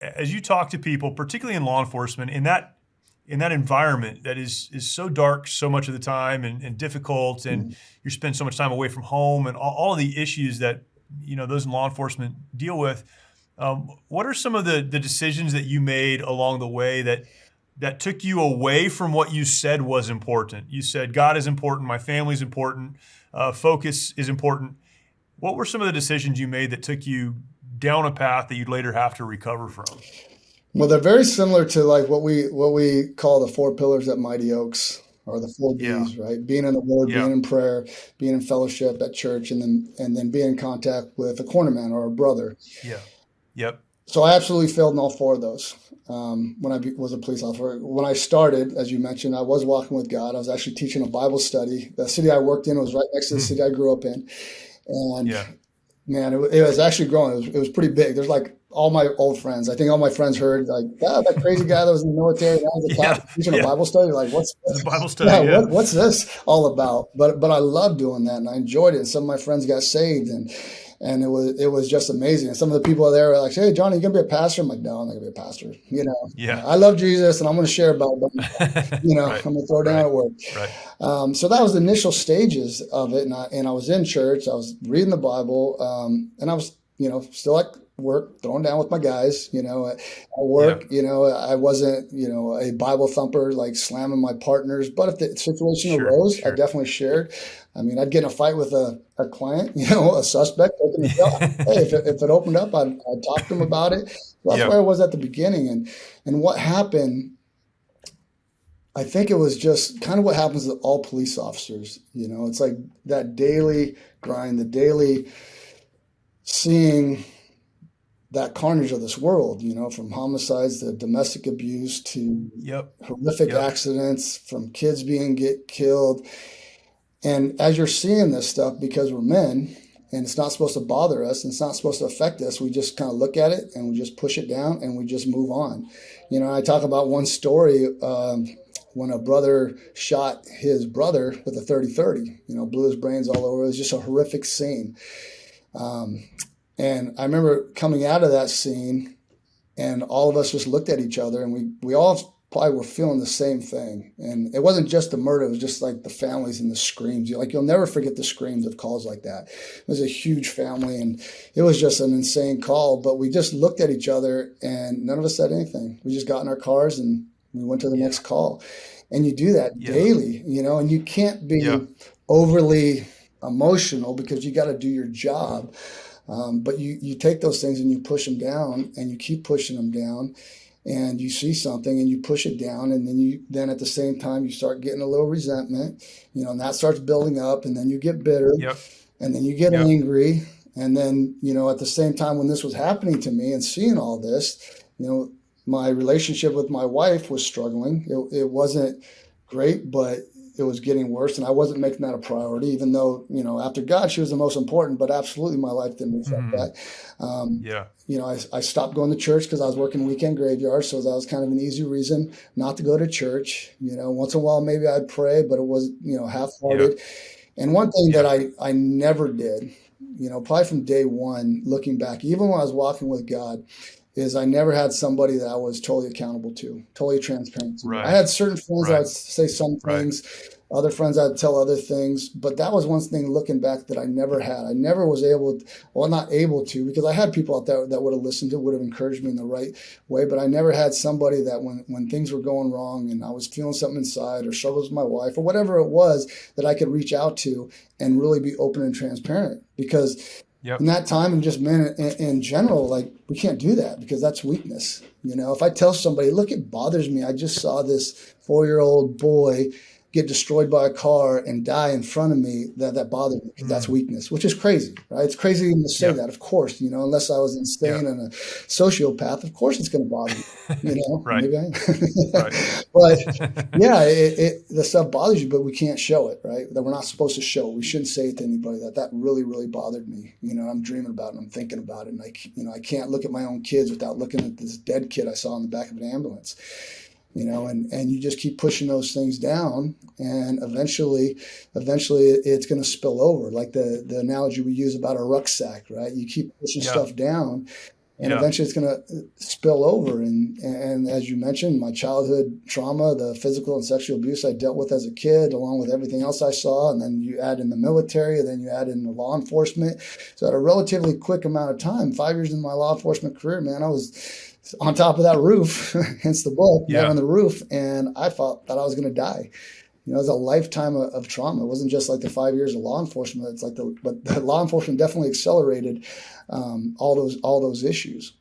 as you talk to people, particularly in law enforcement, in that environment that is so dark so much of the time and difficult, and Mhm. you spend so much time away from home, and all of the issues that those in law enforcement deal with. What are some of the decisions that you made along the way that took you away from what you said was important? You said God is important, my family's important, focus is important. What were some of the decisions you made that took you down a path that you'd later have to recover from? Well, they're very similar to like what we call the four pillars at Mighty Oaks, or the four Yeah, B's, right? Being in the Word, yeah, being in prayer, being in fellowship at church, and then being in contact with a cornerman or a brother. yeah, yep. So I absolutely failed in all four of those. When was a police officer, when I started, as you mentioned, I was walking with God. I was actually teaching a Bible study. The city I worked in was right next to the city I grew up in, and Yeah, man, it was actually growing. It was pretty big. There's like all my old friends. I think all my friends heard like, "Ah, that crazy guy that was in the military, now he's a cop yeah, teaching a yeah. Bible study." Like, The Bible yeah, study, yeah. what's this all about? But I loved doing that, and I enjoyed it. And some of my friends got saved, and it was just amazing. And some of the people there were like, "Hey, Johnny, you gonna be a pastor?" I'm like, "No, I'm not gonna be a pastor. Yeah. I love Jesus, and I'm gonna share about him. Right, I'm gonna throw down right, at work." right. So that was the initial stages of it, and I was in church. I was reading the Bible, and I was still at work, throwing down with my guys. At Yeah, work, I wasn't a Bible thumper like slamming my partners, but if the situation sure, arose, I sure. definitely shared. I mean, I'd get in a fight with a client, a suspect, taking the jail. Hey, if it opened up, I'd talk to them about it. So that's Yeah, where I was at the beginning, and what happened. I think it was just kind of what happens to all police officers. It's like that daily grind, the daily seeing that carnage of this world, from homicides to domestic abuse to yep, horrific yep, accidents, from kids being get killed. And as you're seeing this stuff, because we're men and it's not supposed to bother us and it's not supposed to affect us, we just kind of look at it and we just push it down and we just move on. I talk about one story when a brother shot his brother with a 30-30, blew his brains all over. It was just a horrific scene. Um, and I remember coming out of that scene, and all of us just looked at each other, and we all probably were feeling the same thing. And it wasn't just the murder; it was just like the families and the screams. You'll never forget the screams of calls like that. It was a huge family, and it was just an insane call. But we just looked at each other, and none of us said anything. We just got in our cars and we went to the next yeah, call. And you do that yeah, daily, and you can't yeah, be overly emotional because you got to do your job. But you take those things and you push them down and you keep pushing them down, and you see something and you push it down, and then at the same time you start getting a little resentment, and that starts building up, and then you get bitter, yep, and then you get yep, angry, and then at the same time when this was happening to me and seeing all this, my relationship with my wife was struggling. It wasn't great, but it was getting worse, and I wasn't making that a priority, even though, after God, she was the most important, but absolutely my life didn't reflect mhm, that. Um, yeah, I stopped going to church because I was working weekend graveyard, so that was kind of an easy reason not to go to church. Once in a while, maybe I'd pray, but it was, yeah, half-hearted. And one thing that yeah, I never did, probably from day one, looking back, even when I was walking with God, is I never had somebody that I was totally accountable to, totally transparent to. I right, had certain friends that right, would say some right, things, other friends I'd tell other things, but that was one thing looking back that I never had. I never was able, well, not able to, because I had people out there that would have listened to, would have encouraged me in the right way, but I never had somebody that when things were going wrong and I was feeling something inside or struggles with my wife or whatever it was, that I could reach out to and really be open and transparent. Because in yep, that time, and just men in general, like, we can't do that because that's weakness. If I tell somebody, look, it bothers me, I just saw this 4-year-old boy get destroyed by a car and die in front of me, that bothered me because that's mm, weakness, which is crazy, right? It's crazy even to say yep, that, of course, unless I was insane yep, and a sociopath, of course it's going to bother me, right, maybe I am. right. But yeah, the stuff bothers you, but we can't show it, right? That we're not supposed to show. We shouldn't say it to anybody that really, really bothered me. I'm dreaming about it, I'm thinking about it, and I can't look at my own kids without looking at this dead kid I saw in the back of an ambulance. And you just keep pushing those things down, and eventually it's going to spill over, like the analogy we use about a rucksack, right? You keep pushing Yeah, stuff down, and Yeah. eventually it's going to spill over. And as you mentioned, my childhood trauma, the physical and sexual abuse I dealt with as a kid, along with everything else I saw, and then you add in the military, and then you add in the law enforcement. So at a relatively quick amount of time, 5 years into my law enforcement career, man, I was on top of that roof, hence the book, Man Yeah. on the Roof, and I thought that I was going to die. It was a lifetime of trauma. It wasn't just like the 5 years of law enforcement. But the law enforcement definitely accelerated all those issues.